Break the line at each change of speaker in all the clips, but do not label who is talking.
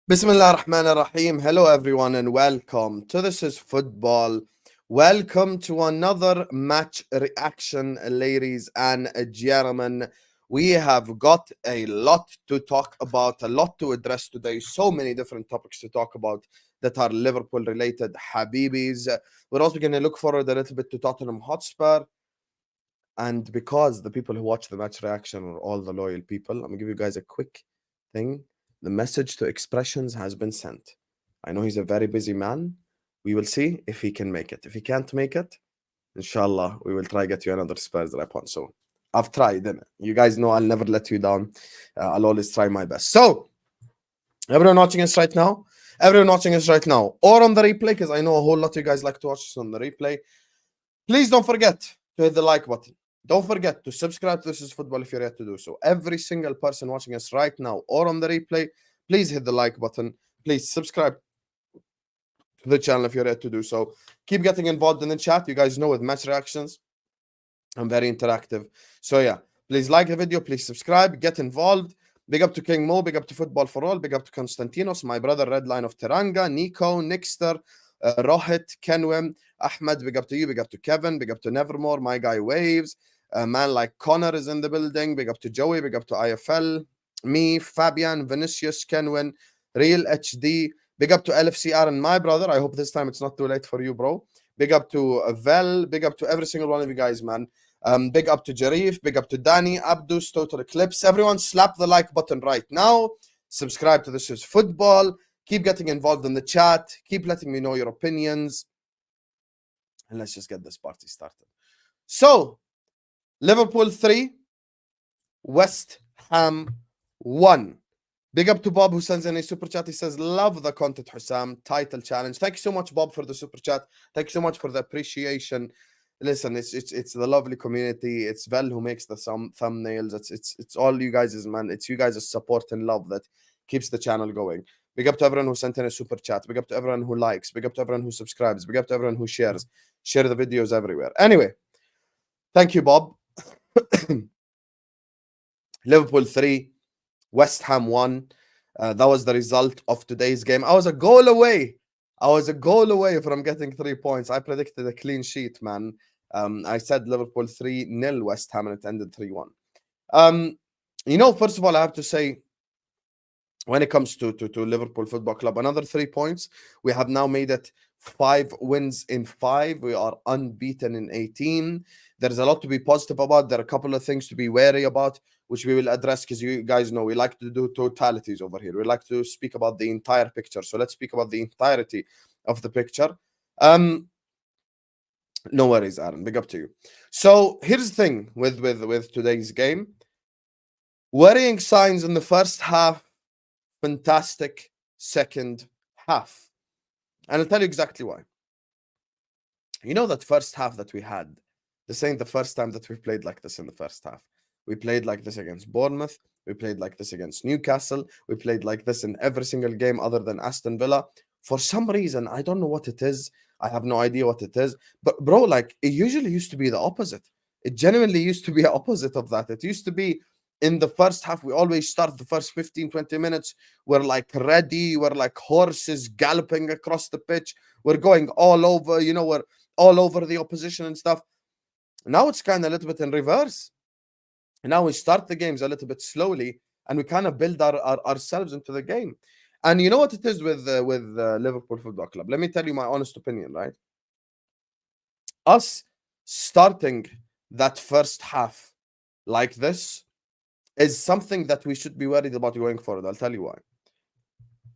Bismillah ar-Rahman ar-Rahim. Hello everyone and welcome to This is Football. Welcome to another match reaction, ladies and gentlemen. We have got a lot to talk about, a lot to address today. So many different topics to talk about that are Liverpool related. Habibis. We're also going to look forward a little bit to Tottenham Hotspur. And because the people who watch the match reaction are all the loyal people, I'm going to give you guys a quick thing. The message to Expressions has been sent. I know he's a very busy man. We will see if he can make it. If he can't make it, inshallah, we will try get you another Spurs rep on. So I've tried, and you guys know I'll never let you down. I'll always try my best. So everyone watching us right now, or on the replay, because I know a whole lot of you guys like to watch us on the replay. Please don't forget to hit the like button. Don't forget to subscribe to This is Football if you're yet to do so. Every single person watching us right now or on the replay, please hit the like button. Please subscribe to the channel if you're yet to do so. Keep getting involved in the chat. You guys know with match reactions, I'm very interactive. So yeah, please like the video. Please subscribe. Get involved. Big up to King Mo. Big up to Football for All. Big up to Konstantinos, my brother Red Line of Teranga, Nico, Nixter, Rohit, Kenwem, Ahmed. Big up to you. Big up to Kevin. Big up to Nevermore. My guy Waves. A man like Connor is in the building. Big up to Joey. Big up to IFL. Me, Fabian, Vinicius, Kenwin, Real HD. Big up to LFCR and my brother. I hope this time it's not too late for you, bro. Big up to Vel. Big up to every single one of you guys, man. Big up to Jarif. Big up to Danny, Abdus, Total Eclipse. Everyone slap the like button right now. Subscribe to This is Football. Keep getting involved in the chat. Keep letting me know your opinions. And let's just get this party started. So, Liverpool 3, West Ham 1. Big up to Bob who sends in a super chat. He says, love the content, Hussam. Title challenge. Thank you so much, Bob, for the super chat. Thank you so much for the appreciation. Listen, it's the lovely community. It's Vel who makes the thumbnails. It's all you guys, man. It's you guys' support and love that keeps the channel going. Big up to everyone who sent in a super chat. Big up to everyone who likes. Big up to everyone who subscribes. Big up to everyone who shares. Share the videos everywhere. Anyway, thank you, Bob. Liverpool 3, West Ham 1. That was the result of today's game. I was a goal away from getting 3 points. I predicted a clean sheet, man. I said Liverpool 3-0 West Ham, and it ended 3-1. First of all, I have to say, when it comes to Liverpool Football Club, another 3 points. We have now made it 5 wins in 5. We are unbeaten in 18. There's a lot to be positive about. There are a couple of things to be wary about, which we will address, because you guys know we like to do totalities over here. We like to speak about the entire picture. So let's speak about the entirety of the picture. No worries, Aaron. Big up to you. So here's the thing with today's game. Worrying signs in the first half. Fantastic second half. And I'll tell you exactly why. You know that first half that we had, this ain't the first time that we've played like this in the first half. We played like this against Bournemouth. We played like this against Newcastle. We played like this in every single game other than Aston Villa. For some reason, I don't know what it is. I have no idea what it is. But bro, like, it usually used to be the opposite. It genuinely used to be the opposite of that. It used to be in the first half, we always start the first 15, 20 minutes. We're like ready. We're like horses galloping across the pitch. We're going all over, we're all over the opposition and stuff. Now it's kind of a little bit in reverse. Now we start the games a little bit slowly, and we kind of build ourselves into the game. And you know what it is with Liverpool Football Club? Let me tell you my honest opinion, right? Us starting that first half like this is something that we should be worried about going forward. I'll tell you why.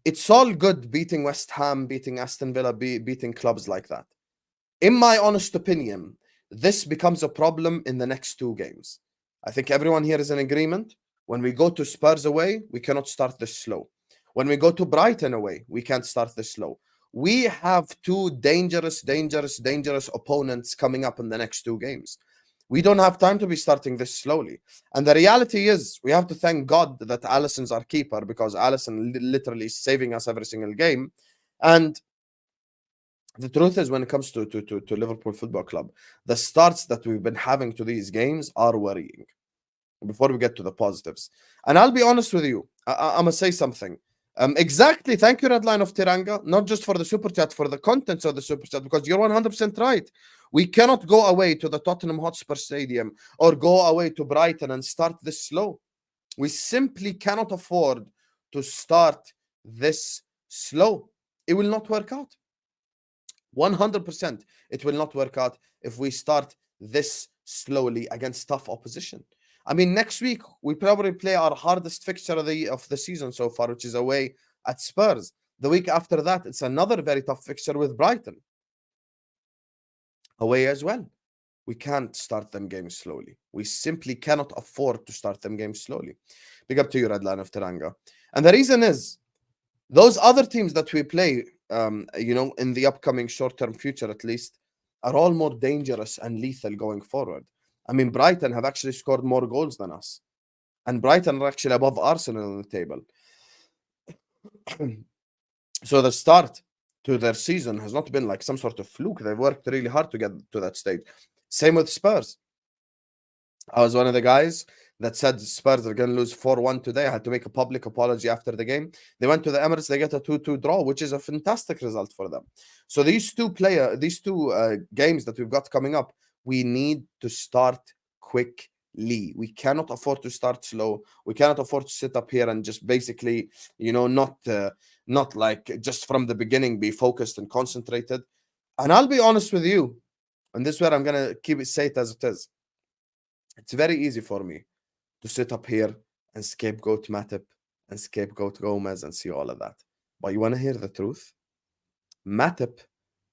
It's all good beating West Ham, beating Aston Villa, beating clubs like that. In my honest opinion, this becomes a problem in the next 2 games. I think everyone here is in agreement. When we go to Spurs away, we cannot start this slow. When we go to Brighton away, we can't start this slow. We have 2 dangerous opponents coming up in the next 2 games. We don't have time to be starting this slowly. And the reality is, we have to thank God that Alisson's our keeper, because Alisson literally is saving us every single game. And the truth is, when it comes to Liverpool Football Club, the starts that we've been having to these games are worrying. Before we get to the positives. And I'll be honest with you, I'm going to say something. Exactly. Thank you, Redline of Tiranga. Not just for the super chat, for the contents of the super chat, because you're 100% right. We cannot go away to the Tottenham Hotspur Stadium or go away to Brighton and start this slow. We simply cannot afford to start this slow. It will not work out. 100%. It will not work out if we start this slowly against tough opposition. I mean, next week we probably play our hardest fixture of the season so far, which is away at Spurs. The week after that, it's another very tough fixture with Brighton, away as well. We can't start them games slowly. We simply cannot afford to start them games slowly. Big up to you, Redline of Teranga. And the reason is those other teams that we play, in the upcoming short-term future at least, are all more dangerous and lethal going forward. I mean, Brighton have actually scored more goals than us. And Brighton are actually above Arsenal on the table. So the start to their season has not been like some sort of fluke. They've worked really hard to get to that stage. Same with Spurs. I was one of the guys that said Spurs are going to lose 4-1 today. I had to make a public apology after the game. They went to the Emirates, they get a 2-2 draw, which is a fantastic result for them. So these two games that we've got coming up, we need to start quickly. We cannot afford to start slow. We cannot afford to sit up here and just basically, not like just from the beginning be focused and concentrated. And I'll be honest with you, and this is where I'm going to say it as it is. It's very easy for me to sit up here and scapegoat Matip and scapegoat Gomez and see all of that. But you want to hear the truth? Matip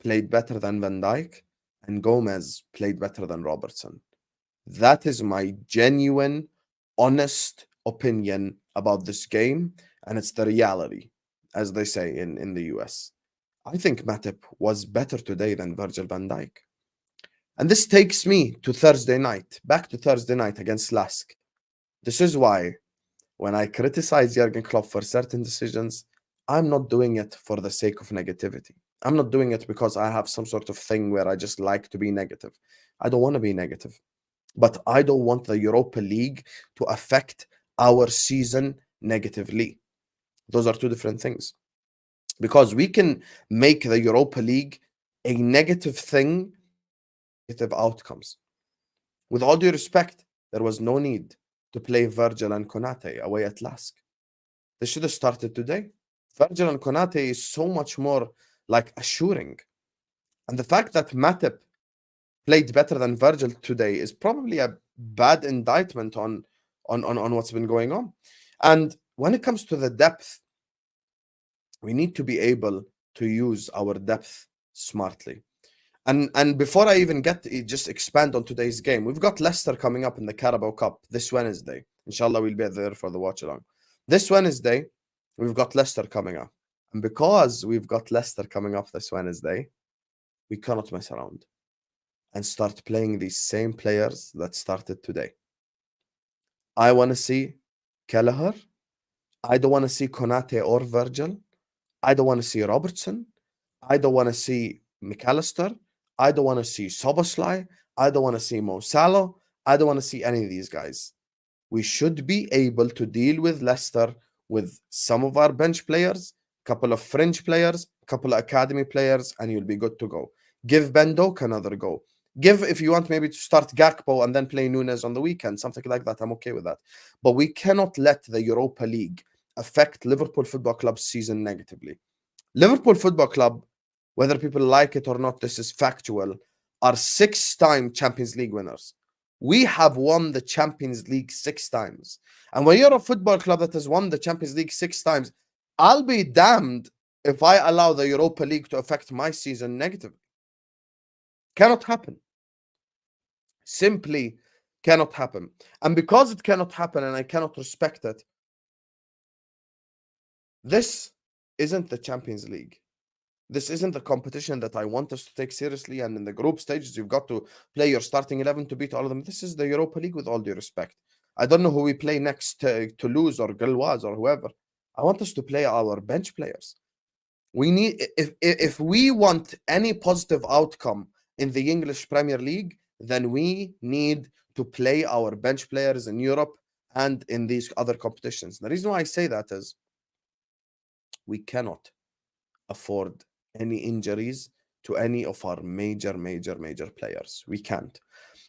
played better than Van Dijk and Gomez played better than Robertson. That is my genuine, honest opinion about this game, and it's the reality, as they say in the US. I think Matip was better today than Virgil van Dijk. And this takes me to Thursday night, back to Thursday night against Lask. This is why when I criticize Jurgen Klopp for certain decisions, I'm not doing it for the sake of negativity. I'm not doing it because I have some sort of thing where I just like to be negative. I don't want to be negative. But I don't want the Europa League to affect our season negatively. Those are two different things. Because we can make the Europa League a negative thing, negative outcomes. With all due respect, there was no need to play Virgil and Konate away at Lask. They should have started today. Virgil and Konate is so much more like assuring. And the fact that Matip played better than Virgil today is probably a bad indictment on what's been going on. And when it comes to the depth, we need to be able to use our depth smartly. And before I even just expand on today's game, we've got Leicester coming up in the Carabao Cup this Wednesday. Inshallah, we'll be there for the watch along. This Wednesday, we've got Leicester coming up. And because we've got Leicester coming up this Wednesday, we cannot mess around and start playing these same players that started today. I want to see Kelleher. I don't want to see Konate or Virgil. I don't want to see Robertson. I don't want to see McAllister. I don't want to see Szoboszlai. I don't want to see Mo Salah. I don't want to see any of these guys. We should be able to deal with Leicester with some of our bench players, a couple of fringe players, a couple of academy players, and you'll be good to go. Give Ben Doak another go. If you want maybe to start Gakpo and then play Nunez on the weekend, something like that, I'm okay with that. But we cannot let the Europa League affect Liverpool Football Club's season negatively. Liverpool Football Club, whether people like it or not, this is factual, are 6-time Champions League winners. We have won the Champions League 6 times. And when you're a football club that has won the Champions League 6 times, I'll be damned if I allow the Europa League to affect my season negatively. Cannot happen. Simply cannot happen. And because it cannot happen and I cannot respect it, this isn't the Champions League. This isn't the competition that I want us to take seriously. And in the group stages, you've got to play your starting 11 to beat all of them. This is the Europa League with all due respect. I don't know who we play next, Toulouse or Gilloise or whoever. I want us to play our bench players. We need, if we want any positive outcome in the English Premier League, then we need to play our bench players in Europe and in these other competitions. The reason why I say that is we cannot afford any injuries to any of our major players. We can't.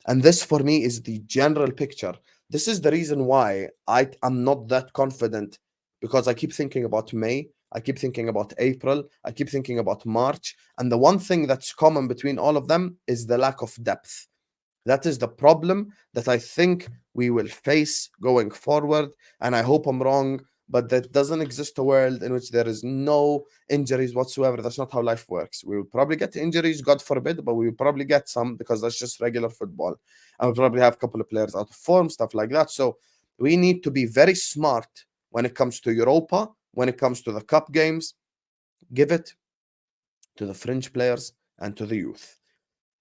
And this for me is the general picture. This is the reason why am not that confident, because I keep thinking about May, I keep thinking about April, I keep thinking about March. And the one thing that's common between all of them is the lack of depth. That is the problem that I think we will face going forward. And I hope I'm wrong, but there doesn't exist a world in which there is no injuries whatsoever. That's not how life works. We will probably get injuries, God forbid, but we will probably get some because that's just regular football. And we'll probably have a couple of players out of form, stuff like that. So we need to be very smart when it comes to Europa, when it comes to the cup games. Give it to the fringe players and to the youth.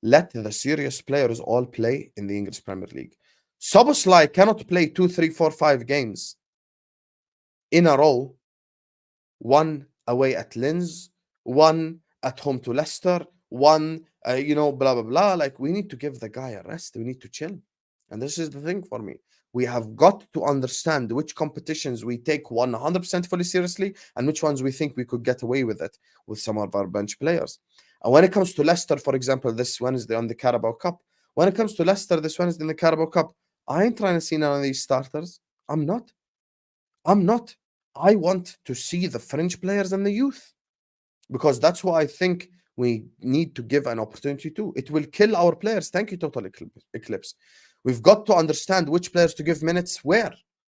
Let the serious players all play in the English Premier League. Szoboszlai cannot play 2, 3, 4, 5 games in a row. One away at Linz, one at home to Leicester, one, blah, blah, blah. Like, we need to give the guy a rest. We need to chill. And this is the thing for me. We have got to understand which competitions we take 100% fully seriously and which ones we think we could get away with it with some of our bench players. And when it comes to Leicester, for example, this Wednesday on the Carabao Cup, when it comes to Leicester this Wednesday in the Carabao Cup, I ain't trying to see none of these starters. I'm not. I want to see the fringe players and the youth, because that's what I think we need to give an opportunity to. It will kill our players. Thank you, Total Eclipse. We've got to understand which players to give minutes where.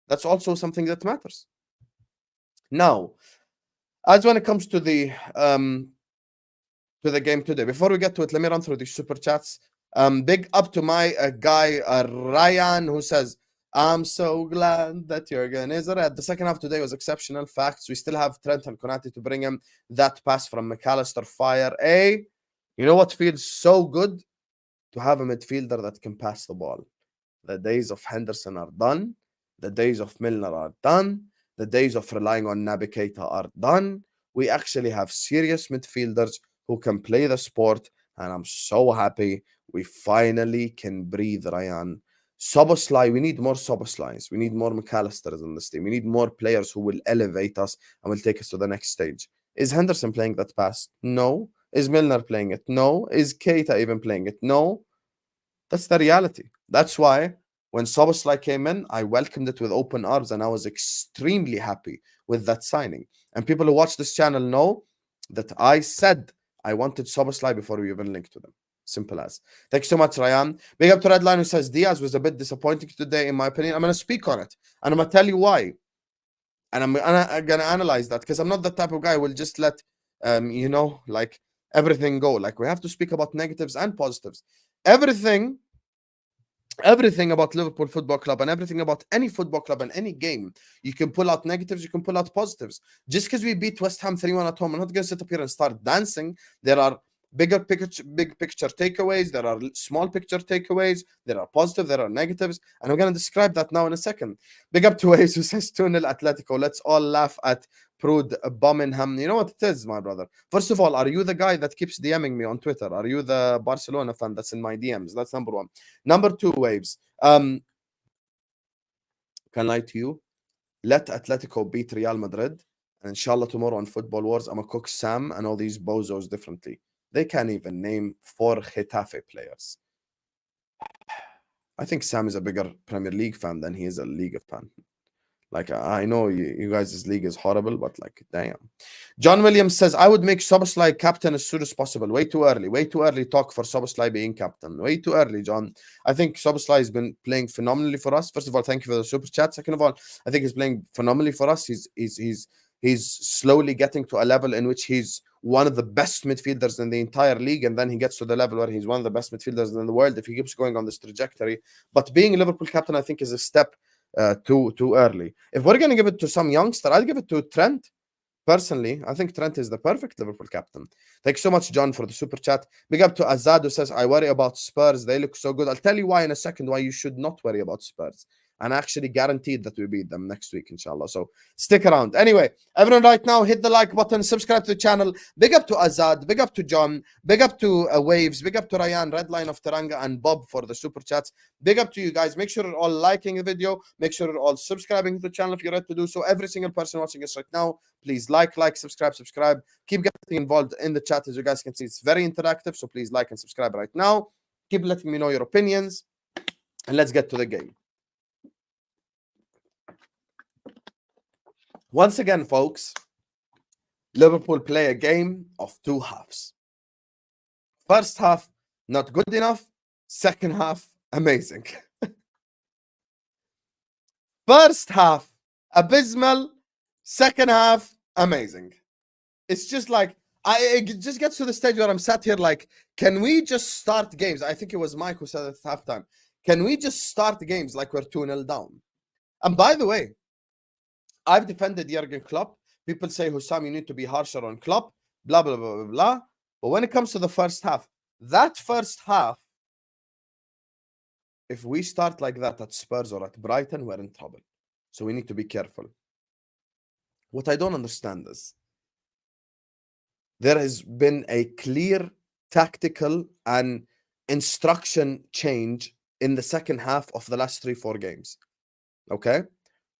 That's also something that matters. Now, as when it comes to the game today, before we get to it, let me run through the super chats. Big up to my guy Ryan, who says, I'm so glad that Jurgen is red. The second half today was exceptional. Facts. We still have Trent and Konate to bring him. That pass from McAllister, fire. You know what feels so good? To have a midfielder that can pass the ball. The days of Henderson are done. The days of Milner are done. The days of relying on Naby Keita are done. We actually have serious midfielders who can play the sport, and I'm so happy we finally can breathe, Ryan. Szoboszlai, we need more Szoboszlais. We need more McAllisters in this team. We need more players who will elevate us and will take us to the next stage. Is Henderson playing that pass? No. Is Milner playing it? No. Is Keita even playing it? No. That's the reality. That's why when Szoboszlai came in, I welcomed it with open arms, and I was extremely happy with that signing. And people who watch this channel know that I said I wanted Szoboszlai before we even linked to them. Simple as. Thank you so much, Ryan. Big up to Redline, who says Diaz was a bit disappointing today, in my opinion. I'm going to speak on it, and I'm going to tell you why. And I'm going to analyze that, because I'm not the type of guy who will just let, like everything go. Like, we have to speak about negatives and positives. Everything about Liverpool Football Club and everything about any football club and any game, you can pull out negatives, you can pull out positives. Just because we beat West Ham 3-1 at home, I'm not going to sit up here and start dancing. There are big picture takeaways, there are small picture takeaways, there are positive, there are negatives, and I'm going to describe that now in a second. Big up to Ace, who says 2-0 Atletico. Let's all laugh at Prude Birmingham. You know what it is, my brother? First of all, are you the guy that keeps DMing me on Twitter? Are you the Barcelona fan that's in my DMs? That's number one. Number two, Waves. Can I lie to you? Let Atletico beat Real Madrid, and inshallah tomorrow on Football Wars, I'm going to cook Sam and all these bozos differently. They can't even name 4 Getafe players. I think Sam is a bigger Premier League fan than he is a Liga fan. Like, I know you guys' league is horrible, but like, damn. John Williams says, I would make Szoboszlai captain as soon as possible. Way too early talk for Szoboszlai being captain. Way too early, John. I think Szoboszlai has been playing phenomenally for us. First of all, thank you for the super chat. Second of all, I think he's playing phenomenally for us. He's slowly getting to a level in which he's one of the best midfielders in the entire league, and then he gets to the level where he's one of the best midfielders in the world if he keeps going on this trajectory. But being a Liverpool captain, I think, is a step too early. If we're going to give it to some youngster, I'd give it to Trent. Personally, I think Trent is the perfect Liverpool captain. Thanks so much, John, for the super chat. Big up to Azad, who says, I worry about Spurs. They look so good. I'll tell you why in a second, why you should not worry about Spurs. and actually guaranteed that we beat them next week, inshallah. So stick around. Anyway, everyone right now, hit the like button, subscribe to the channel. Big up to Azad, big up to John, big up to Waves, big up to Ryan, Redline of Taranga, and Bob for the super chats. Big up to you guys. Make sure you're all liking the video. Make sure you're all subscribing to the channel if you're ready to do so. Every single person watching us right now, please like, subscribe. Keep getting involved in the chat. As you guys can see, it's very interactive. So please like and subscribe right now. Keep letting me know your opinions. And let's get to the game. Once again, folks, Liverpool play a game of two halves. First half, not good enough. Second half, amazing. First half, abysmal. Second half, amazing. It's just like, it just gets to the stage where I'm sat here like, can we just start games? I think it was Mike who said at halftime, can we just start games like we're 2-0 down? And by the way, I've defended Jurgen Klopp. People say, Hussam, you need to be harsher on Klopp, blah, blah, blah, blah, blah. But when it comes to the first half, that first half, if we start like that at Spurs or at Brighton, we're in trouble. So we need to be careful. What I don't understand is, there has been a clear tactical and instruction change in the second half of the last 3-4 games. Okay?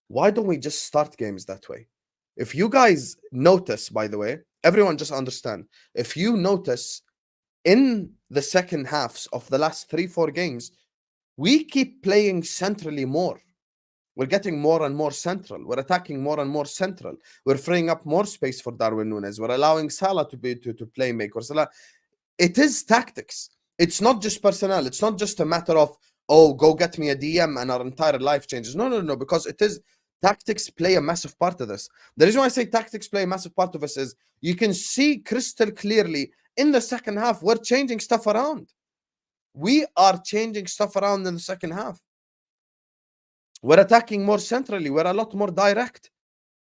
Why don't we just start games that way? If you guys notice, by the way, everyone just understand. If you notice, in the second halves of the last 3-4 games, we keep playing centrally more. We're getting more and more central. We're attacking more and more central. We're freeing up more space for Darwin Nunez. We're allowing Salah to play make. Salah. It is tactics. It's not just personnel. It's not just a matter of, oh, go get me a DM and our entire life changes. No. Because it is tactics play a massive part of this. The reason why I say tactics play a massive part of this is you can see crystal clearly in the second half, we're changing stuff around. We are changing stuff around in the second half. We're attacking more centrally. We're a lot more direct.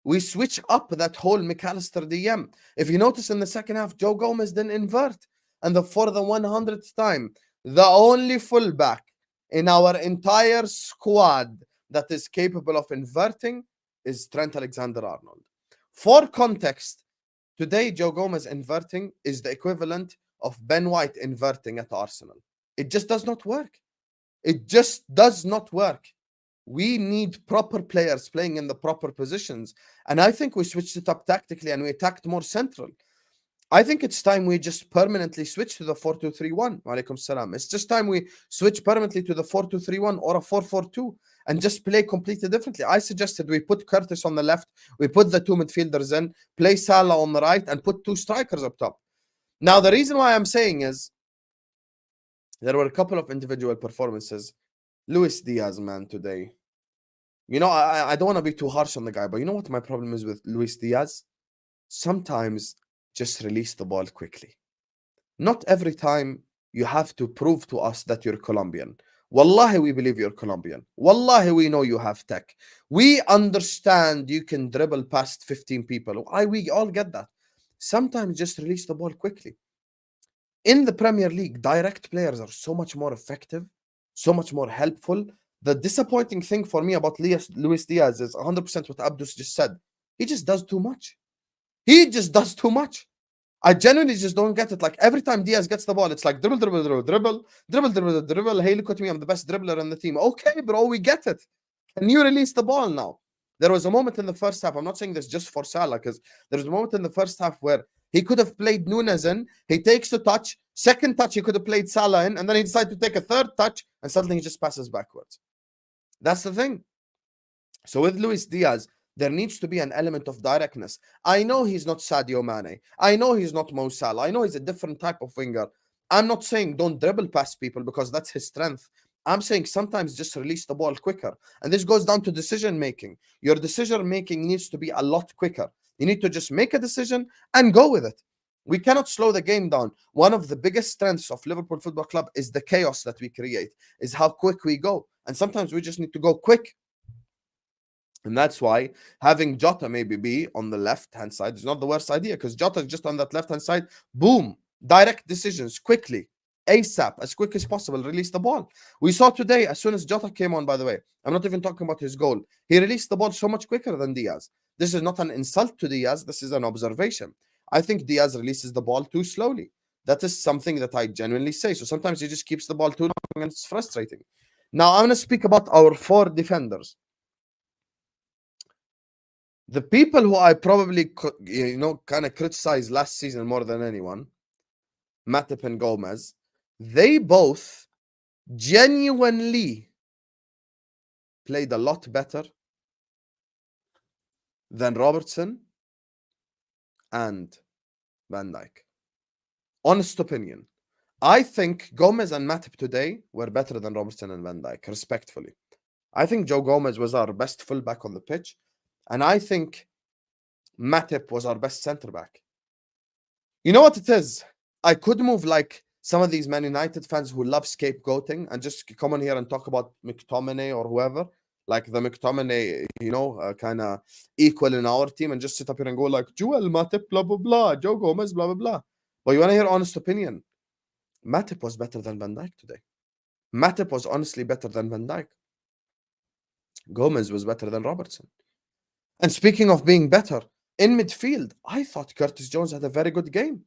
We switch up that whole McAllister DM. If you notice in the second half, Joe Gomez didn't invert. And for the 100th time, the only fullback in our entire squad that is capable of inverting is Trent Alexander-Arnold. For context, today Joe Gomez inverting is the equivalent of Ben White inverting at Arsenal. It just does not work. It just does not work. We need proper players playing in the proper positions. And I think we switched it up tactically and we attacked more central. I think it's time we just permanently switch to the 4-2-3-1. Walaikum salam. It's just time we switch permanently to the 4-2-3-1 or a 4-4-2 and just play completely differently. I suggested we put Curtis on the left, we put the two midfielders in, play Salah on the right, and put two strikers up top. Now, the reason why I'm saying is there were a couple of individual performances. Luis Diaz, man, today. You know, I don't want to be too harsh on the guy, but you know what my problem is with Luis Diaz? Sometimes just release the ball quickly. Not every time you have to prove to us that you're Colombian. Wallahi, we believe you're Colombian. Wallahi, we know you have tech. We understand you can dribble past 15 people. We all get that. Sometimes just release the ball quickly. In the Premier League, direct players are so much more effective, so much more helpful. The disappointing thing for me about Luis Diaz is 100% what Abdus just said. He just does too much. He just does too much. I genuinely just don't get it. Like every time Diaz gets the ball, it's like dribble. Hey, look at me, I'm the best dribbler in the team. Okay, bro, we get it. Can you release the ball now? There was a moment in the first half. I'm not saying this just for Salah, because there was a moment in the first half where he could have played Nunez in. He takes the touch. Second touch, he could have played Salah in. And then he decided to take a third touch. And suddenly he just passes backwards. That's the thing. So with Luis Diaz, there needs to be an element of directness. I know he's not Sadio Mane. I know he's not Mo Salah. I know he's a different type of winger. I'm not saying don't dribble past people because that's his strength. I'm saying sometimes just release the ball quicker. And this goes down to decision making. Your decision making needs to be a lot quicker. You need to just make a decision and go with it. We cannot slow the game down. One of the biggest strengths of Liverpool Football Club is the chaos that we create, is how quick we go. And sometimes we just need to go quick. And that's why having Jota maybe be on the left-hand side is not the worst idea, because Jota is just on that left-hand side. Boom. Direct decisions quickly. ASAP, as quick as possible, release the ball. We saw today, as soon as Jota came on, by the way, I'm not even talking about his goal. He released the ball so much quicker than Diaz. This is not an insult to Diaz. This is an observation. I think Diaz releases the ball too slowly. That is something that I genuinely say. So sometimes he just keeps the ball too long and it's frustrating. Now, I'm going to speak about our 4 defenders. The people who I probably, kind of criticized last season more than anyone, Matip and Gomez, they both genuinely played a lot better than Robertson and Van Dijk. Honest opinion. I think Gomez and Matip today were better than Robertson and Van Dijk, respectfully. I think Joe Gomez was our best fullback on the pitch, and I think Matip was our best centre-back. You know what it is? I could move like some of these Man United fans who love scapegoating and just come on here and talk about McTominay or whoever, like the McTominay, kind of equal in our team, and just sit up here and go like, Joel Matip, blah, blah, blah, Joe Gomez, blah, blah, blah. But you want to hear honest opinion? Matip was better than Van Dijk today. Matip was honestly better than Van Dijk. Gomez was better than Robertson. And speaking of being better, in midfield, I thought Curtis Jones had a very good game.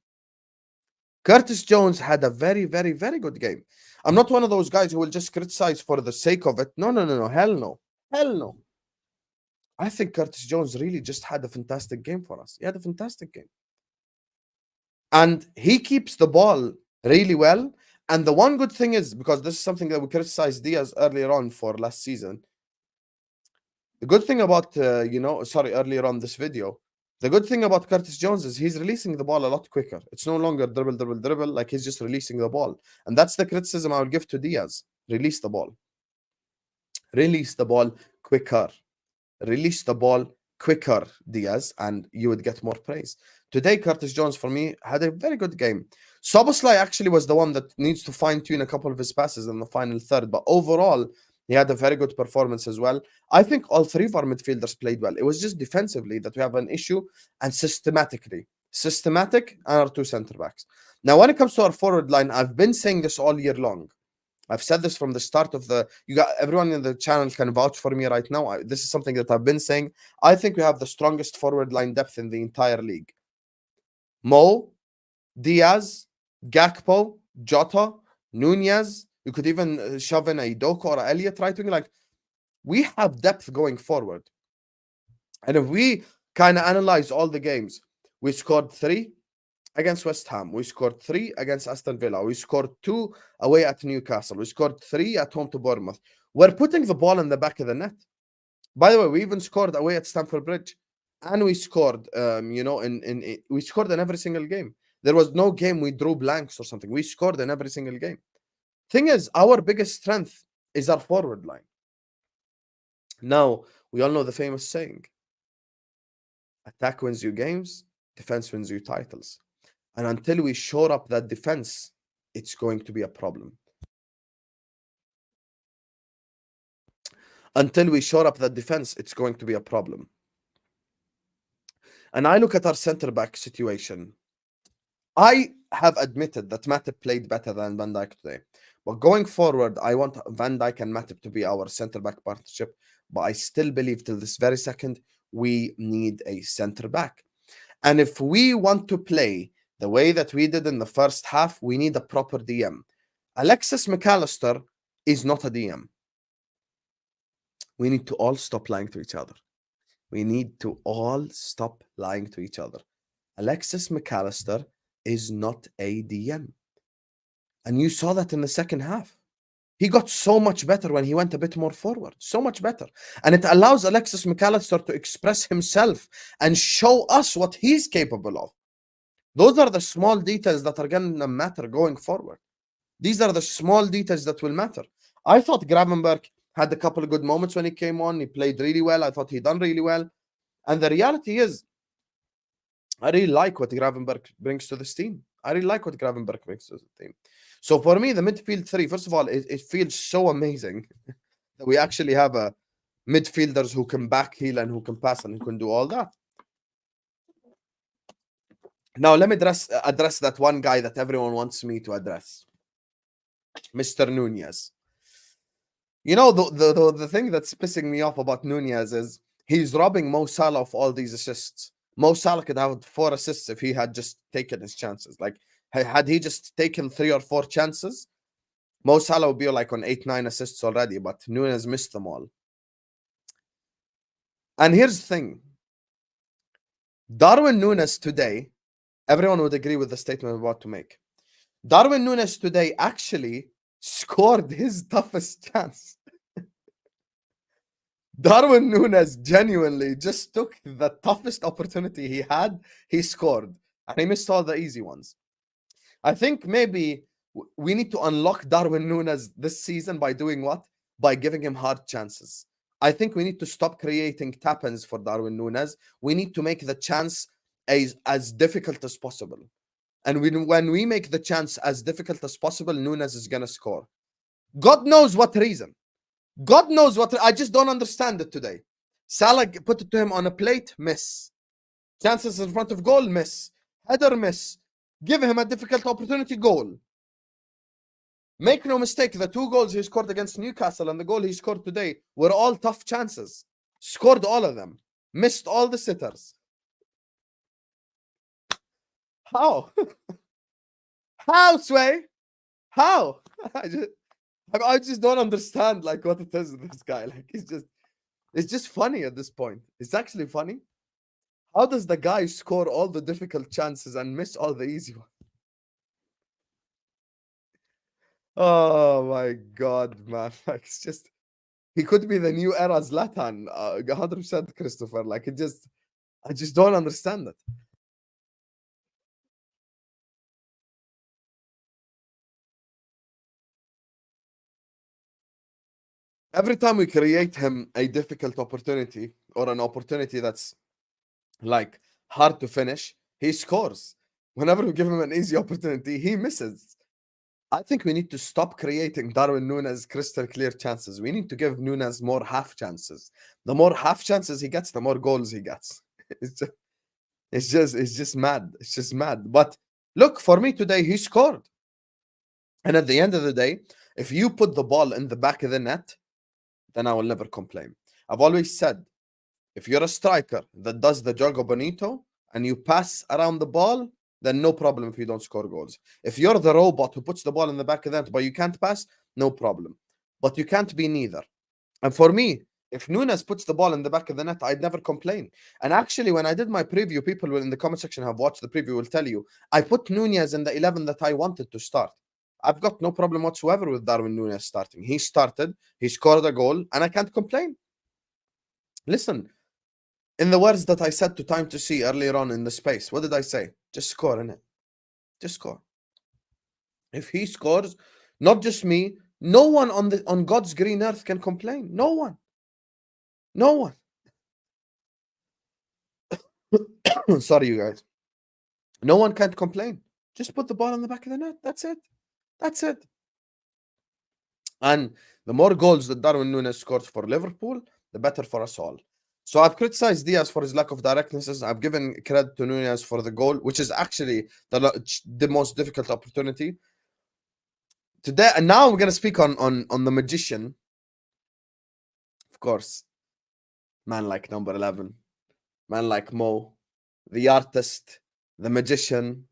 Curtis Jones had a very, very, very good game. I'm not one of those guys who will just criticize for the sake of it. No. Hell no. Hell no. I think Curtis Jones really just had a fantastic game for us. He had a fantastic game. And he keeps the ball really well. And the one good thing is, because this is something that we criticized Diaz earlier on for last season. The good thing about, earlier on this video, the good thing about Curtis Jones is he's releasing the ball a lot quicker. It's no longer dribble, like he's just releasing the ball. And that's the criticism I would give to Diaz. Release the ball. Release the ball quicker. Release the ball quicker, Diaz, and you would get more praise. Today, Curtis Jones, for me, had a very good game. Szoboszlai actually was the one that needs to fine-tune a couple of his passes in the final third, but overall, he had a very good performance as well. I think all 3 of our midfielders played well. It was just defensively that we have an issue, and systematic and our 2 centre-backs. Now, when it comes to our forward line, I've been saying this all year long. I've said this from the start of everyone in the channel can vouch for me right now. This is something that I've been saying. I think we have the strongest forward line depth in the entire league. Mo, Diaz, Gakpo, Jota, Nunez. You could even shove in a Doku or Elliott right wing. Like, we have depth going forward. And if we kind of analyze all the games, we scored 3 against West Ham. We scored 3 against Aston Villa. We scored 2 away at Newcastle. We scored 3 at home to Bournemouth. We're putting the ball in the back of the net. By the way, we even scored away at Stamford Bridge. And we scored, we scored in every single game. There was no game we drew blanks or something. We scored in every single game. Thing is, our biggest strength is our forward line. Now, we all know the famous saying, attack wins you games, defense wins you titles. And until we shore up that defense, it's going to be a problem. Until we shore up that defense, it's going to be a problem. And I look at our centre-back situation. I have admitted that Matip played better than Van Dijk today. But going forward, I want Van Dijk and Matip to be our centre-back partnership. But I still believe till this very second, we need a centre-back. And if we want to play the way that we did in the first half, we need a proper DM. Alexis McAllister is not a DM. We need to all stop lying to each other. We need to all stop lying to each other. Alexis McAllister is not a DM. And you saw that in the second half. He got so much better when he went a bit more forward. So much better. And it allows Alexis McAllister to express himself and show us what he's capable of. Those are the small details that are going to matter going forward. These are the small details that will matter. I thought Gravenberch had a couple of good moments when he came on. He played really well. I thought he done really well. And the reality is, I really like what Gravenberch brings to this team. So for me, the midfield 3, first of all, it feels so amazing that we actually have a midfielders who can back heel and who can pass and who can do all that. Now, let me address that one guy that everyone wants me to address. Mr. Nunez. You know, the thing that's pissing me off about Nunez is he's robbing Mo Salah of all these assists. Mo Salah could have 4 assists if he had just taken his chances. Like, had he just taken 3 or 4 chances, Mo Salah would be like on 8, 9 assists already, but Nunez missed them all. And here's the thing. Darwin Nunez today, everyone would agree with the statement I'm about to make. Darwin Nunez today actually scored his toughest chance. Darwin Nunez genuinely just took the toughest opportunity he had, he scored, and he missed all the easy ones. I think maybe we need to unlock Darwin Nunez this season by doing what? By giving him hard chances. I think we need to stop creating tap-ins for Darwin Nunez. We need to make the chance as difficult as possible. And when we make the chance as difficult as possible, Nunez is going to score. God knows what reason. God knows what. I just don't understand it today. Salah put it to him on a plate, miss. Chances in front of goal, miss. Header, miss. Give him a difficult opportunity, goal. Make no mistake, the 2 goals he scored against Newcastle and the goal he scored today were all tough chances. Scored all of them. Missed all the sitters. How? How, Sway? How? I just don't understand like what it is with this guy. Like it's just funny at this point. It's actually funny. How does the guy score all the difficult chances and miss all the easy ones? Oh my god, man. Like it's just he could be the new era Zlatan. 100% Christopher. Like I just don't understand it. Every time we create him a difficult opportunity or an opportunity that's like hard to finish, he scores. Whenever we give him an easy opportunity, he misses. I think we need to stop creating Darwin Nunez crystal clear chances. We need to give Nunez more half chances. The more half chances he gets, the more goals he gets. It's just mad. It's just mad. But look, for me today, he scored. And at the end of the day, if you put the ball in the back of the net, then I will never complain. I've always said, if you're a striker that does the Jogo Bonito and you pass around the ball, then no problem if you don't score goals. If you're the robot who puts the ball in the back of the net but you can't pass, no problem. But you can't be neither. And for me, if Nunez puts the ball in the back of the net, I'd never complain. And actually, when I did my preview, people will in the comment section have watched the preview will tell you, I put Nunez in the 11 that I wanted to start. I've got no problem whatsoever with Darwin Nunez starting. He started, he scored a goal, and I can't complain. Listen, in the words that I said to Time to See earlier on in the space, what did I say? Just score, innit? Just score. If he scores, not just me, no one on God's green earth can complain. No one. No one. Sorry, you guys. No one can complain. Just put the ball in the back of the net. That's it. That's it. And the more goals that Darwin Nunez scores for Liverpool, the better for us all. So I've criticized Diaz for his lack of directness. I've given credit to Nunez for the goal, which is actually the most difficult opportunity. Today, and now we're going to speak on the magician. Of course. Man like number 11. Man like Mo. The artist. The magician.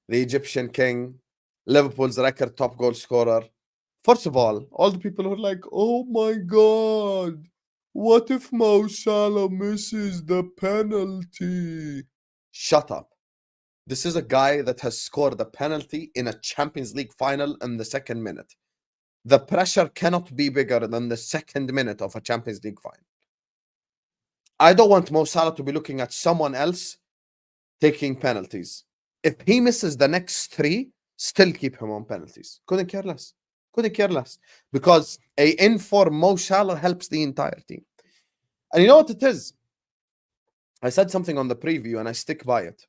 The Egyptian king. Liverpool's record top goal scorer. First of all the people who are like, oh my God, what if Mo Salah misses the penalty? Shut up. This is a guy that has scored a penalty in a Champions League final in the 2nd minute. The pressure cannot be bigger than the 2nd minute of a Champions League final. I don't want Mo Salah to be looking at someone else taking penalties. If he misses the next 3, still keep him on penalties. Couldn't care less. Couldn't care less. Because a in-form Mo Salah helps the entire team. And you know what it is? I said something on the preview and I stick by it.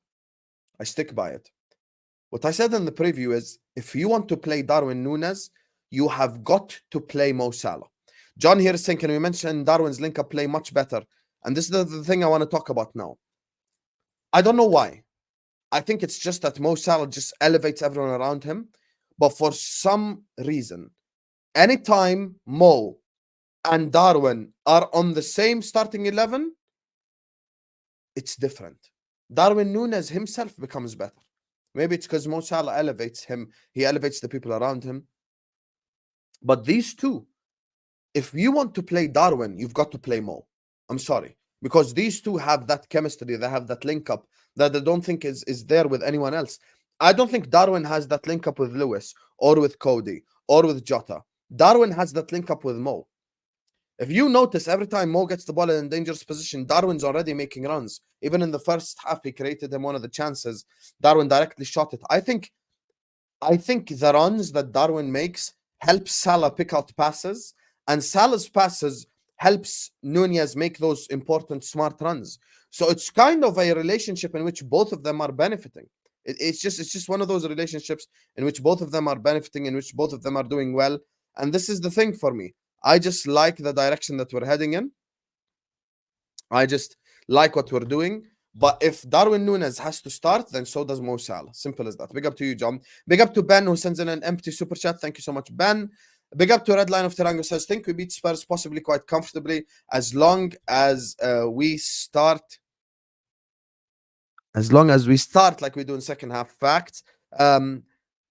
I stick by it. What I said in the preview is, if you want to play Darwin Nunez, you have got to play Mo Salah. John here is saying, can we mention Darwin's link-up play much better? And this is the thing I want to talk about now. I don't know why. I think it's just that Mo Salah just elevates everyone around him. But for some reason, anytime Mo and Darwin are on the same starting 11, it's different. Darwin Nunez himself becomes better. Maybe it's because Mo Salah elevates him. He elevates the people around him. But these two, if you want to play Darwin, you've got to play Mo. I'm sorry. Because these two have that chemistry. They have that link up that I don't think is there with anyone else. I don't think Darwin has that link up with Lewis or with Cody or with Jota. Darwin has that link up with Mo. If you notice, every time Mo gets the ball in a dangerous position, Darwin's already making runs. Even in the first half, he created him one of the chances. Darwin directly shot it. I think the runs that Darwin makes help Salah pick out passes, and Salah's passes helps Nunez make those important smart runs. So it's kind of a relationship in which both of them are benefiting. It's just one of those relationships in which both of them are benefiting, in which both of them are doing well. And this is the thing for me. I just like the direction that we're heading in. I just like what we're doing. But if Darwin Nunez has to start, then so does Mo Salah. Simple as that. Big up to you, John. Big up to Ben, who sends in an empty super chat. Thank you so much, Ben. Big up to Red Line of Teranga, says, think we beat Spurs possibly quite comfortably as long as we start like we do in second half. Facts.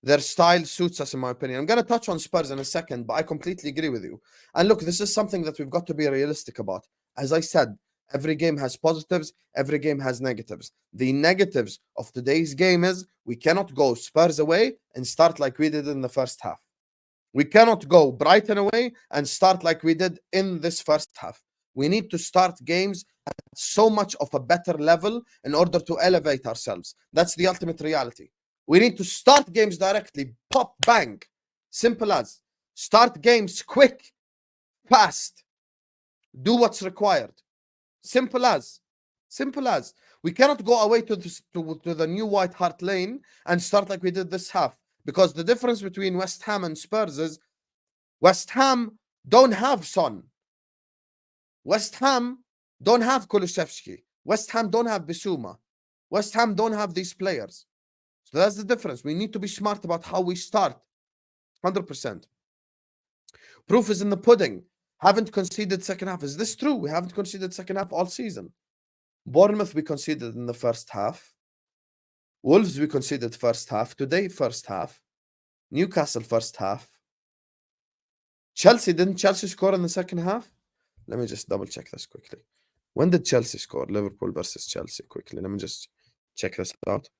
Their style suits us, in my opinion. I'm going to touch on Spurs in a second, but I completely agree with you. And look, this is something that we've got to be realistic about. As I said, every game has positives, every game has negatives. The negatives of today's game is we cannot go Spurs away and start like we did in the first half. We cannot go Brighton away and start like we did in this first half. We need to start games at so much of a better level in order to elevate ourselves. That's the ultimate reality. We need to start games directly, pop, bang. Simple as. Start games quick, fast. Do what's required. Simple as. Simple as. We cannot go away to the new White Hart Lane and start like we did this half. Because the difference between West Ham and Spurs is West Ham don't have Son. West Ham don't have Kulusevski. West Ham don't have Bissouma. West Ham don't have these players. So that's the difference. We need to be smart about how we start. 100%. Proof is in the pudding. Haven't conceded second half. Is this true? We haven't conceded second half all season. Bournemouth, we conceded in the first half. Wolves, we conceded first half. Today, first half. Newcastle, first half. Chelsea, didn't Chelsea score in the second half? Let me just double check this quickly. When did Chelsea score? Liverpool versus Chelsea, quickly. Let me just check this out.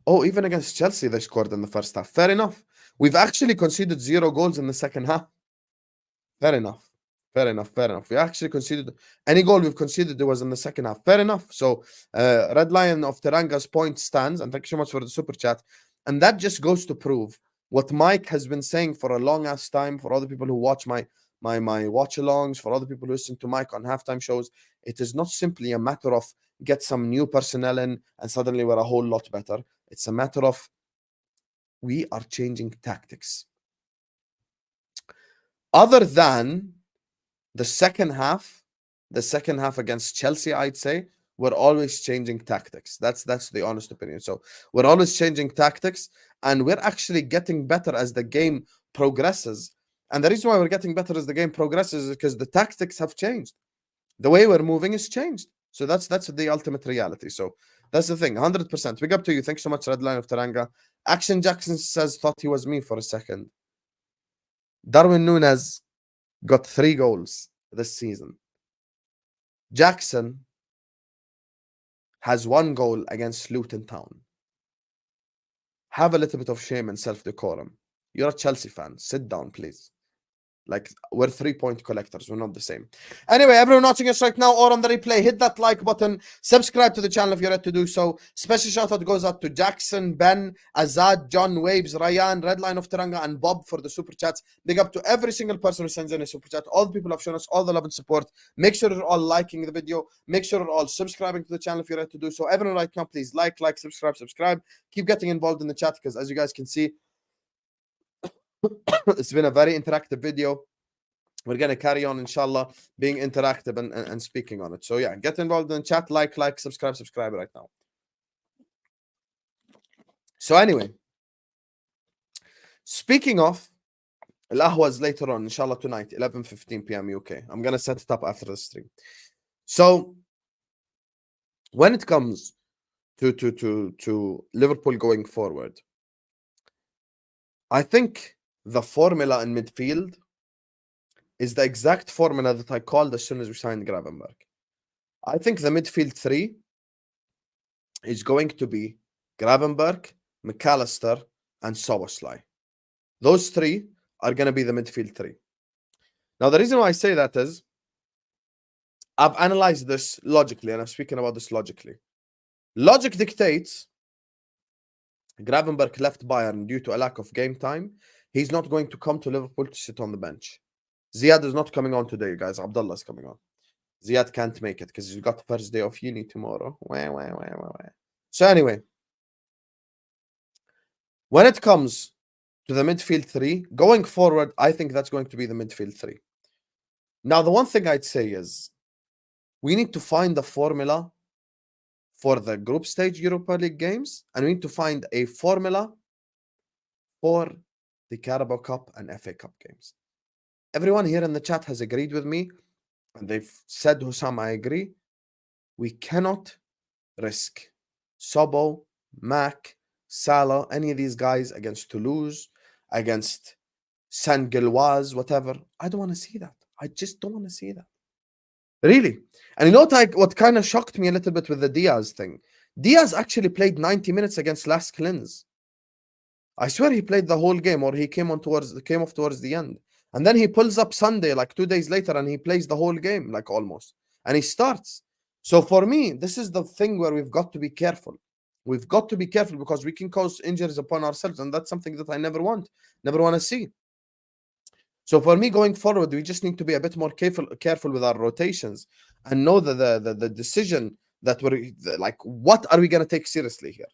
Oh, even against Chelsea, they scored in the first half. Fair enough. We've actually conceded 0 goals in the second half. Fair enough. Fair enough. Fair enough. We actually conceded any goal we've conceded, it was in the second half. Fair enough. So, Red Lion of Teranga's point stands, and thank you so much for the super chat. And that just goes to prove what Mike has been saying for a long ass time. For all the people who watch my watch alongs, for all the people who listen to Mike on halftime shows, it is not simply a matter of get some new personnel in and suddenly we're a whole lot better. It's a matter of we are changing tactics. Other than the second half against Chelsea, I'd say we're always changing tactics. That's the honest opinion. So we're always changing tactics, and we're actually getting better as the game progresses. And the reason why we're getting better as the game progresses is because the tactics have changed. The way we're moving is changed. So that's the ultimate reality. So that's the thing. 100%. Big up to you. Thanks so much, Red Line of Taranga. Action Jackson says, thought he was me for a second. Darwin Nunez got 3 goals this season. Jackson has 1 goal against Luton Town. Have a little bit of shame and self-decorum. You're a Chelsea fan. Sit down, please. Like, we're 3-point collectors. We're not the same. Anyway, everyone watching us right now or on the replay, hit that like button. Subscribe to the channel if you're ready to do so. Special shout out goes out to Jackson, Ben, Azad, John, Waves, Ryan, Redline of Teranga, and Bob for the super chats. Big up to every single person who sends in a super chat. All the people who have shown us all the love and support. Make sure you're all liking the video. Make sure you're all subscribing to the channel if you're ready to do so. Everyone right now, please like, subscribe. Keep getting involved in the chat because, as you guys can see, it's been a very interactive video. we're going to carry on, inshallah, being interactive and speaking on it. So yeah, get involved in the chat, like, subscribe right now. So anyway, speaking of, Al-Ahwas later on, inshallah, tonight, 11:15 p.m. UK. I'm going to set it up after the stream. So when it comes to Liverpool going forward, I think the formula in midfield is the exact formula that I called as soon as we signed Gravenberg. I think the midfield three is going to be Gravenberg, McAllister, and Szoboszlai. Those three are going to be the midfield three. Now, the reason why I say that is I've analyzed this logically, and I'm speaking about this logically. Logic dictates Gravenberg left Bayern due to a lack of game time. He's not going to come to Liverpool to sit on the bench. Ziad is not coming on today, guys. Abdullah is coming on. Ziad can't make it because he's got the first day of uni tomorrow. So anyway, when it comes to the midfield three, going forward, I think that's going to be the midfield three. Now, the one thing I'd say is we need to find the formula for the group stage Europa League games, and we need to find a formula for the Carabao Cup and FA Cup games. Everyone here in the chat has agreed with me, and they've said, Hussam, I agree. We cannot risk Sobo, Mac, Salah, any of these guys against Toulouse, against Saint Gilloise, whatever. I don't want to see that. I just don't want to see that. Really. And you know what kind of shocked me a little bit with the Diaz thing? Diaz actually played 90 minutes against Las Clins. I swear he played the whole game, or he came off towards the end. And then he pulls up Sunday, like 2 days later, and he plays the whole game, like almost. And he starts. So for me, this is the thing where we've got to be careful. We've got to be careful because we can cause injuries upon ourselves. And that's something that I never want to see. So for me, going forward, we just need to be a bit more careful with our rotations and know the decision that we're like, what are we going to take seriously here?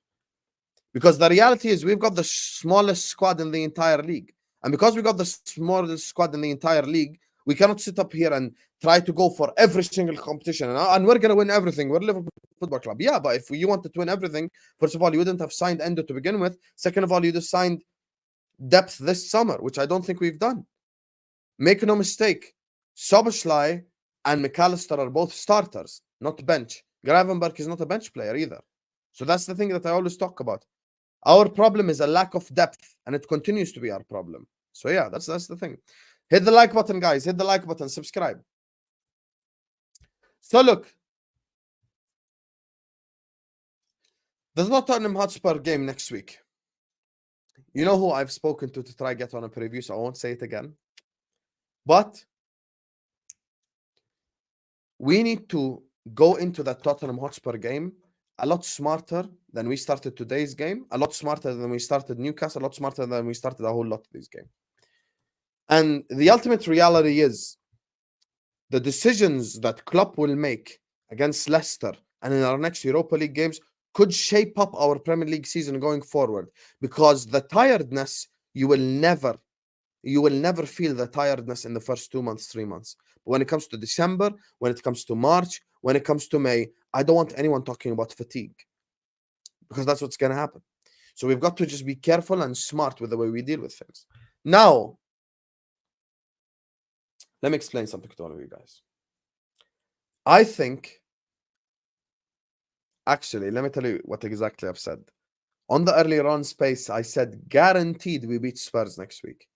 Because the reality is we've got the smallest squad in the entire league. And because we got the smallest squad in the entire league, we cannot sit up here and try to go for every single competition. And we're going to win everything. We're Liverpool Football Club. Yeah, but if you wanted to win everything, first of all, you wouldn't have signed Endo to begin with. Second of all, you just signed depth this summer, which I don't think we've done. Make no mistake, Szoboszlai and McAllister are both starters, not bench. Gravenberg is not a bench player either. So that's the thing that I always talk about. Our problem is a lack of depth, and it continues to be our problem. So yeah, that's the thing. Hit the like button, guys. Hit the like button. Subscribe. So look, there's no Tottenham Hotspur game next week. You know who I've spoken to try get on a preview, so I won't say it again. But we need to go into that Tottenham Hotspur game a lot smarter than we started today's game, a lot smarter than we started Newcastle, a lot smarter than we started a whole lot of this game. And the ultimate reality is the decisions that Klopp will make against Leicester and in our next Europa League games could shape up our Premier League season going forward, because the tiredness, you will never feel the tiredness in the first 2 months, 3 months. But when it comes to December, when it comes to March, when it comes to May, I don't want anyone talking about fatigue, because that's what's going to happen. So we've got to just be careful and smart with the way we deal with things. Now, let me explain something to all of you guys. I think, actually, let me tell you what exactly I've said. On the earlier on space, I said, guaranteed we beat Spurs next week.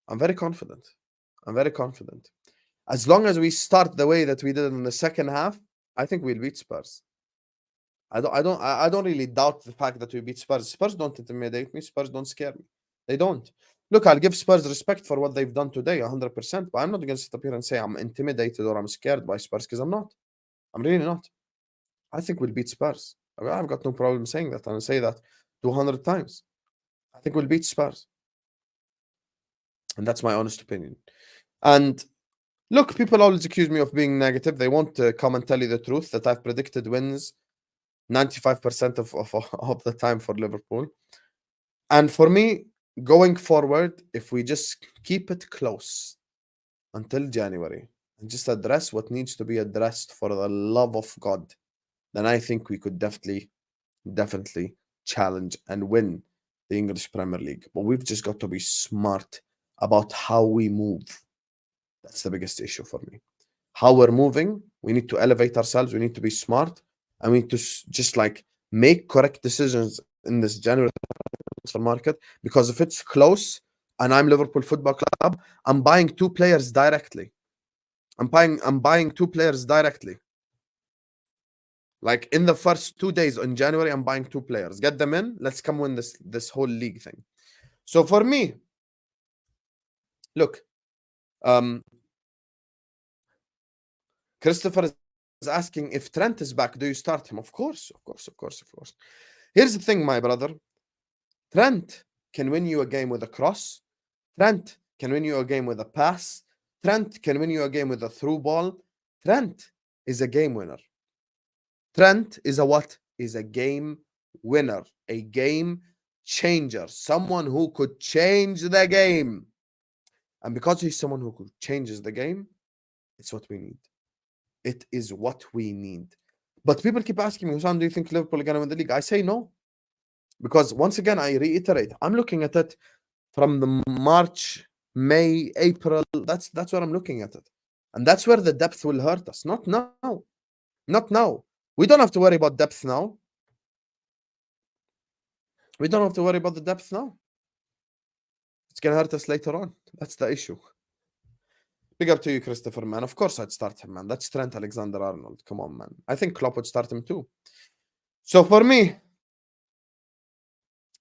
I'm very confident. As long as we start the way that we did in the second half, I think we'll beat Spurs. I don't really doubt the fact that we beat Spurs. Spurs don't intimidate me. Spurs don't scare me. They don't. Look, I'll give Spurs respect for what they've done today, 100%. But I'm not going to sit up here and say I'm intimidated or I'm scared by Spurs, because I'm not. I'm really not. I think we'll beat Spurs. I've got no problem saying that. I'll say that 200 times. I think we'll beat Spurs. And that's my honest opinion. And look, people always accuse me of being negative. They won't come and tell you the truth that I've predicted wins 95% of the time for Liverpool. And for me, going forward, if we just keep it close until January and just address what needs to be addressed for the love of God, then I think we could definitely challenge and win the English Premier League. But we've just got to be smart about how we move. That's the biggest issue for me. How we're moving, we need to elevate ourselves, we need to be smart, and we need to just like make correct decisions in this January transfer market. Because if it's close and I'm Liverpool Football Club, I'm buying 2 players directly. I'm buying 2 players directly. Like in the first 2 days in January, I'm buying 2 players. Get them in. Let's come win this whole league thing. So for me, look, Christopher is asking if Trent is back, do you start him? Of course. Here's the thing, my brother. Trent can win you a game with a cross. Trent can win you a game with a pass. Trent can win you a game with a through ball. Trent is a game winner. Trent is a what? Is a game winner, a game changer, someone who could change the game. And because he's someone who changes the game, it's what we need. It is what we need. But people keep asking me, Husam, do you think Liverpool are going to win the league? I say no. Because once again, I reiterate, I'm looking at it from the March, May, April. That's where I'm looking at it. And that's where the depth will hurt us. Not now. Not now. We don't have to worry about depth now. We don't have to worry about the depth now. It's going to hurt us later on. That's the issue. Big up to you, Christopher, man. Of course I'd start him, man. That's Trent Alexander-Arnold. Come on, man. I think Klopp would start him too. So for me,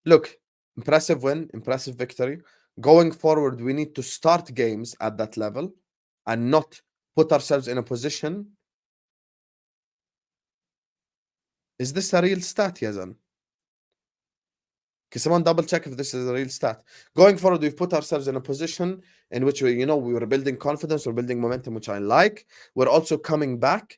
look, impressive win, impressive victory. Going forward, we need to start games at that level and not put ourselves in a position. Is this a real stat, Yazan? Can someone double check if this is a real stat? Going forward, we've put ourselves in a position in which we were building confidence, we're building momentum, which I like. We're also coming back.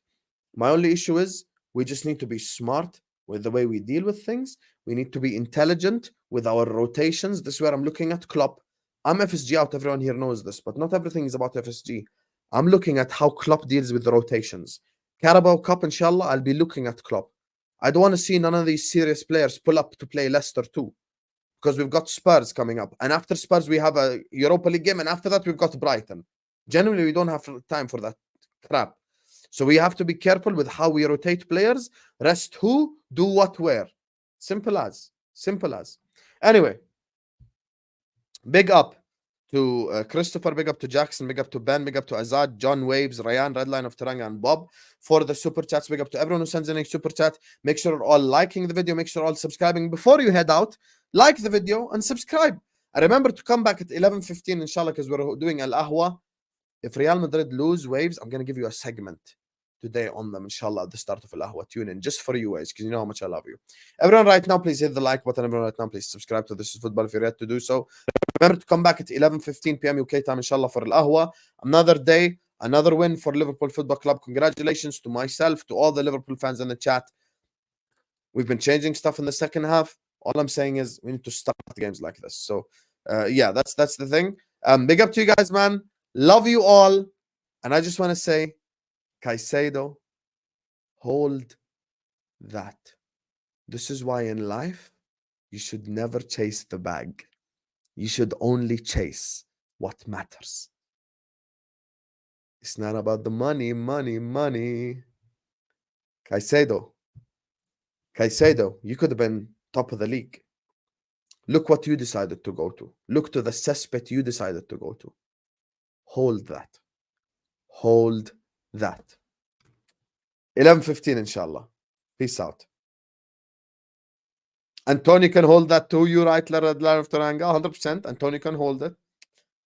My only issue is we just need to be smart with the way we deal with things. We need to be intelligent with our rotations. This is where I'm looking at Klopp. I'm FSG out. Everyone here knows this, but not everything is about FSG. I'm looking at how Klopp deals with the rotations. Carabao Cup, inshallah, I'll be looking at Klopp. I don't want to see none of these serious players pull up to play Leicester too, because we've got Spurs coming up. And after Spurs, we have a Europa League game. And after that, we've got Brighton. Generally, we don't have time for that crap. So we have to be careful with how we rotate players. Rest who, do what where. Simple as. Simple as. Anyway, big up to Christopher, big up to Jackson, big up to Ben, big up to Azad, John Waves, Ryan, Redline of Taranga, and Bob for the super chats. Big up to everyone who sends in a super chat. Make sure you're all liking the video. Make sure you're all subscribing. Before you head out, like the video and subscribe. And remember to come back at 11:15, inshallah, because we're doing Al Ahwa. If Real Madrid lose, Waves, I'm going to give you a segment today on them, inshallah, at the start of Al Ahwa. Tune in just for you, Waves, because you know how much I love you. Everyone right now, please hit the like button. Everyone right now, please subscribe to This Is Football if you're yet to do so. Remember to come back at 11:15 p.m. UK time, inshallah, for Al Ahwa. Another day, another win for Liverpool Football Club. Congratulations to myself, to all the Liverpool fans in the chat. We've been changing stuff in the second half. All I'm saying is we need to start games like this. So, yeah, that's the thing. Big up to you guys, man. Love you all. And I just want to say, Caicedo, hold that. This is why in life, you should never chase the bag. You should only chase what matters. It's not about the money. Caicedo, you could have been top of the league. Look what you decided to go to. Look to the cesspit you decided to go to. Hold that. Hold that. 11:15, inshallah. Peace out. And Tony can hold that too. You right, Red Line of Taranga, 100%. And Tony can hold it.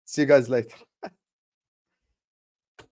See you guys later.